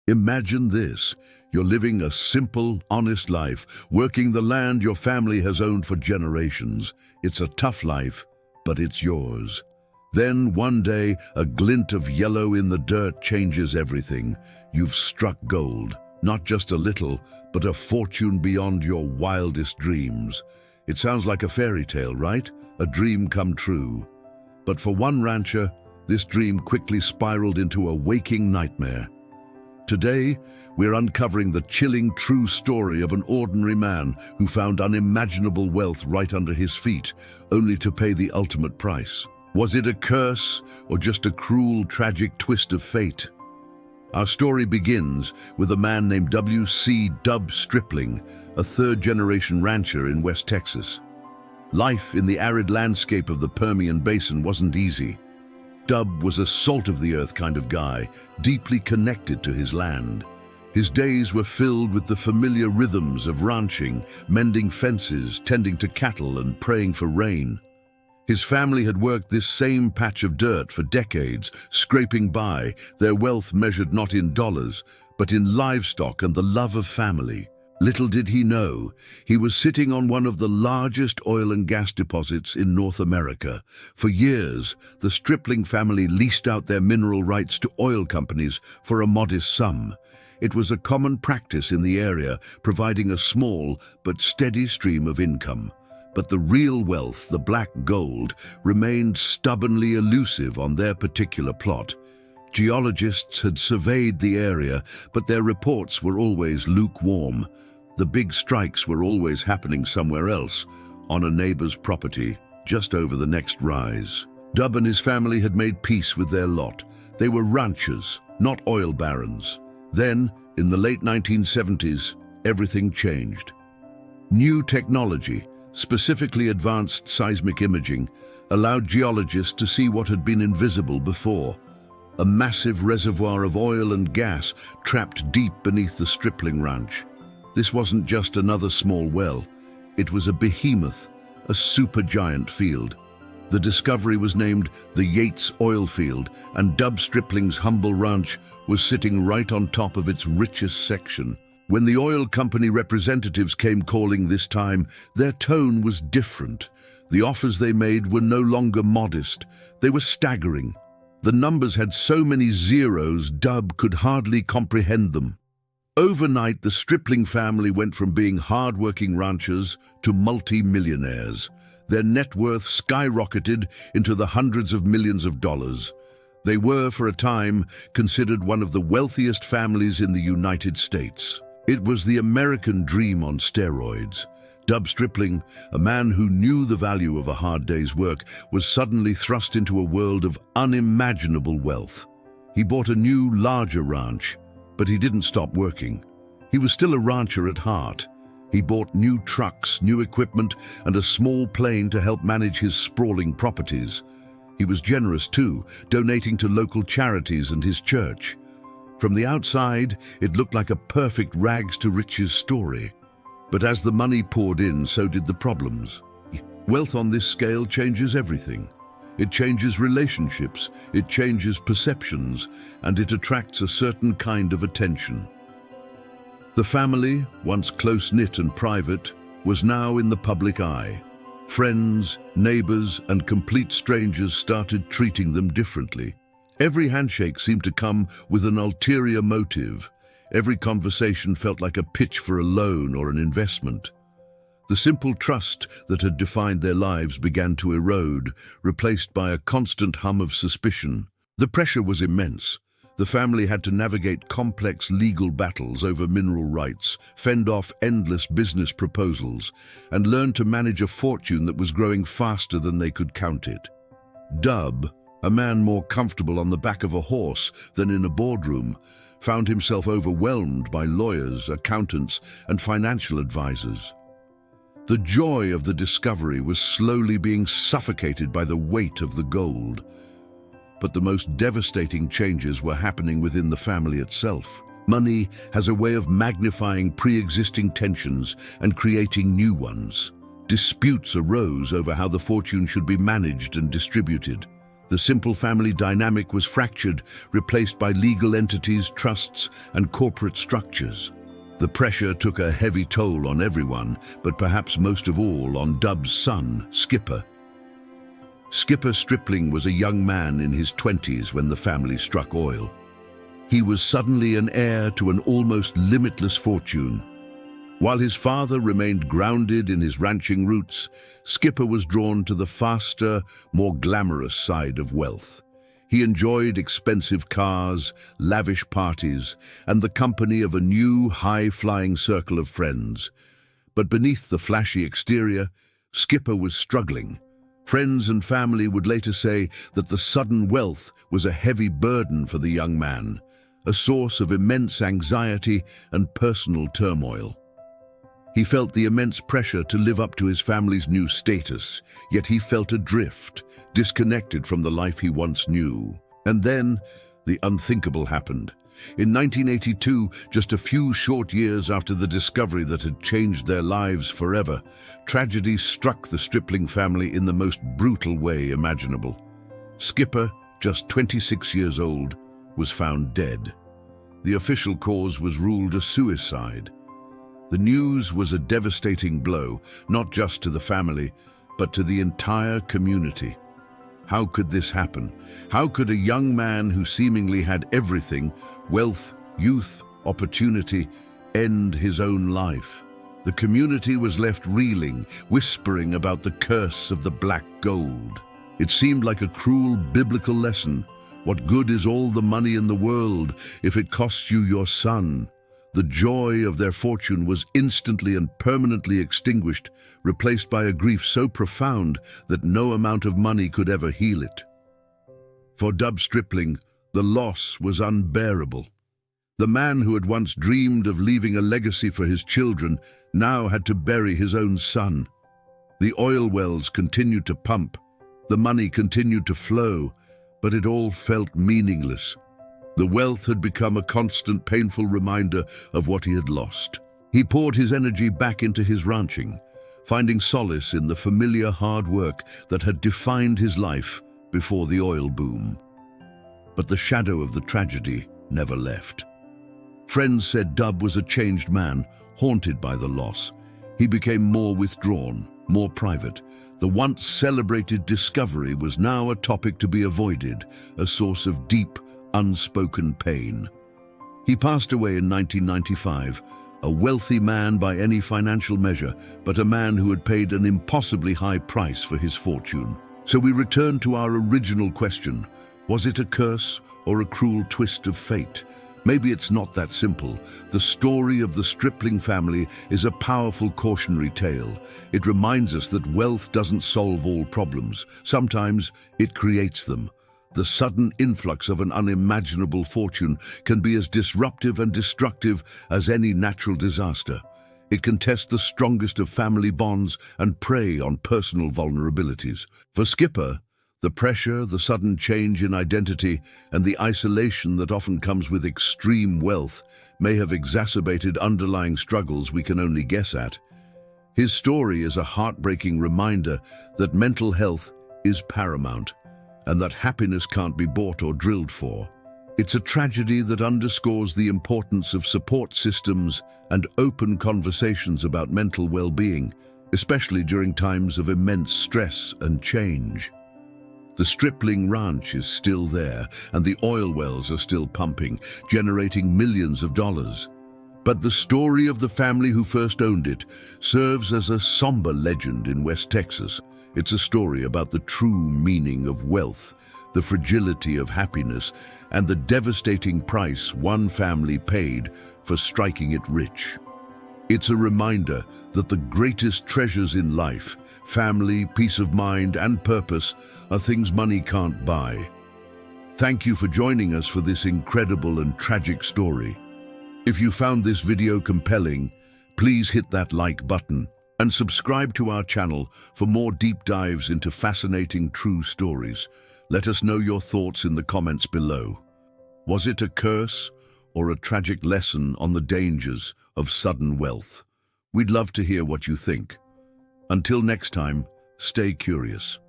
Imagine this. You're living a simple, honest life, working the land your family has owned for generations. It's a tough life, but it's yours. Then, one day, a glint of yellow in the dirt changes everything. You've struck gold. Not just a little, but a fortune beyond your wildest dreams. It sounds like a fairy tale, right? A dream come true. But for one rancher, this dream quickly spiraled into a waking nightmare. Today, we're uncovering the chilling true story of an ordinary man who found unimaginable wealth right under his feet, only to pay the ultimate price. Was it a curse or just a cruel, tragic twist of fate? Our story begins with a man named W.C. Dub Stripling, a third-generation rancher in West Texas. Life in the arid landscape of the Permian Basin wasn't easy. Dub was a salt-of-the-earth kind of guy, deeply connected to his land. His days were filled with the familiar rhythms of ranching, mending fences, tending to cattle, and praying for rain. His family had worked this same patch of dirt for decades, scraping by, their wealth measured not in dollars, but in livestock and the love of family. Little did he know, he was sitting on one of the largest oil and gas deposits in North America. For years, the Stripling family leased out their mineral rights to oil companies for a modest sum. It was a common practice in the area, providing a small but steady stream of income. But the real wealth, the black gold, remained stubbornly elusive on their particular plot. Geologists had surveyed the area, but their reports were always lukewarm. The big strikes were always happening somewhere else, on a neighbor's property, just over the next rise. Dub and his family had made peace with their lot. They were ranchers, not oil barons. Then, in the late 1970s, everything changed. New technology, specifically advanced seismic imaging, allowed geologists to see what had been invisible before. A massive reservoir of oil and gas trapped deep beneath the Stripling Ranch. This wasn't just another small well. It was a behemoth, a supergiant field. The discovery was named the Yates Oil Field, and Dub Stripling's humble ranch was sitting right on top of its richest section. When the oil company representatives came calling this time, their tone was different. The offers they made were no longer modest. They were staggering. The numbers had so many zeros, Dub could hardly comprehend them. Overnight, the Stripling family went from being hard-working ranchers to multi-millionaires. Their net worth skyrocketed into the hundreds of millions of dollars. They were, for a time, considered one of the wealthiest families in the United States. It was the American dream on steroids. Dub Stripling, a man who knew the value of a hard day's work, was suddenly thrust into a world of unimaginable wealth. He bought a new, larger ranch, but he didn't stop working. He was still a rancher at heart. He bought new trucks, new equipment, and a small plane to help manage his sprawling properties. He was generous too, donating to local charities and his church. From the outside, it looked like a perfect rags-to-riches story. But as the money poured in, so did the problems. Wealth on this scale changes everything. It changes relationships, it changes perceptions, and it attracts a certain kind of attention. The family, once close-knit and private, was now in the public eye. Friends, neighbors, and complete strangers started treating them differently. Every handshake seemed to come with an ulterior motive. Every conversation felt like a pitch for a loan or an investment. The simple trust that had defined their lives began to erode, replaced by a constant hum of suspicion. The pressure was immense. The family had to navigate complex legal battles over mineral rights, fend off endless business proposals, and learn to manage a fortune that was growing faster than they could count it. Dub, a man more comfortable on the back of a horse than in a boardroom, found himself overwhelmed by lawyers, accountants, and financial advisors. The joy of the discovery was slowly being suffocated by the weight of the gold. But the most devastating changes were happening within the family itself. Money has a way of magnifying pre-existing tensions and creating new ones. Disputes arose over how the fortune should be managed and distributed. The simple family dynamic was fractured, replaced by legal entities, trusts, and corporate structures. The pressure took a heavy toll on everyone, but perhaps most of all on Dub's son, Skipper. Skipper Stripling was a young man in his 20s when the family struck oil. He was suddenly an heir to an almost limitless fortune. While his father remained grounded in his ranching roots, Skipper was drawn to the faster, more glamorous side of wealth. He enjoyed expensive cars, lavish parties, and the company of a new, high-flying circle of friends. But beneath the flashy exterior, Skipper was struggling. Friends and family would later say that the sudden wealth was a heavy burden for the young man, a source of immense anxiety and personal turmoil. He felt the immense pressure to live up to his family's new status, yet he felt adrift, disconnected from the life he once knew. And then, the unthinkable happened. In 1982, just a few short years after the discovery that had changed their lives forever, tragedy struck the Stripling family in the most brutal way imaginable. Skipper, just 26 years old, was found dead. The official cause was ruled a suicide. The news was a devastating blow, not just to the family, but to the entire community. How could this happen? How could a young man who seemingly had everything, wealth, youth, opportunity, end his own life? The community was left reeling, whispering about the curse of the black gold. It seemed like a cruel biblical lesson. What good is all the money in the world if it costs you your son? The joy of their fortune was instantly and permanently extinguished, replaced by a grief so profound that no amount of money could ever heal it. For Dub Stripling, the loss was unbearable. The man who had once dreamed of leaving a legacy for his children now had to bury his own son. The oil wells continued to pump, the money continued to flow, but it all felt meaningless. The wealth had become a constant, painful reminder of what he had lost. He poured his energy back into his ranching, finding solace in the familiar hard work that had defined his life before the oil boom. But the shadow of the tragedy never left. Friends said Dub was a changed man, haunted by the loss. He became more withdrawn, more private. The once celebrated discovery was now a topic to be avoided, a source of deep, unspoken pain. He passed away in 1995, a wealthy man by any financial measure, but a man who had paid an impossibly high price for his fortune. So we return to our original question: was it a curse or a cruel twist of fate? Maybe it's not that simple. The story of the Stripling family is a powerful cautionary tale. It reminds us that wealth doesn't solve all problems. Sometimes it creates them. The sudden influx of an unimaginable fortune can be as disruptive and destructive as any natural disaster. It can test the strongest of family bonds and prey on personal vulnerabilities. For Skipper, the pressure, the sudden change in identity, and the isolation that often comes with extreme wealth may have exacerbated underlying struggles we can only guess at. His story is a heartbreaking reminder that mental health is paramount, and that happiness can't be bought or drilled for. It's a tragedy that underscores the importance of support systems and open conversations about mental well-being, especially during times of immense stress and change. The Stripling Ranch is still there, and the oil wells are still pumping, generating millions of dollars. But the story of the family who first owned it serves as a somber legend in West Texas. It's a story about the true meaning of wealth, the fragility of happiness, and the devastating price one family paid for striking it rich. It's a reminder that the greatest treasures in life, family, peace of mind, and purpose, are things money can't buy. Thank you for joining us for this incredible and tragic story. If you found this video compelling, please hit that like button and subscribe to our channel for more deep dives into fascinating true stories. Let us know your thoughts in the comments below. Was it a curse or a tragic lesson on the dangers of sudden wealth? We'd love to hear what you think. Until next time, stay curious.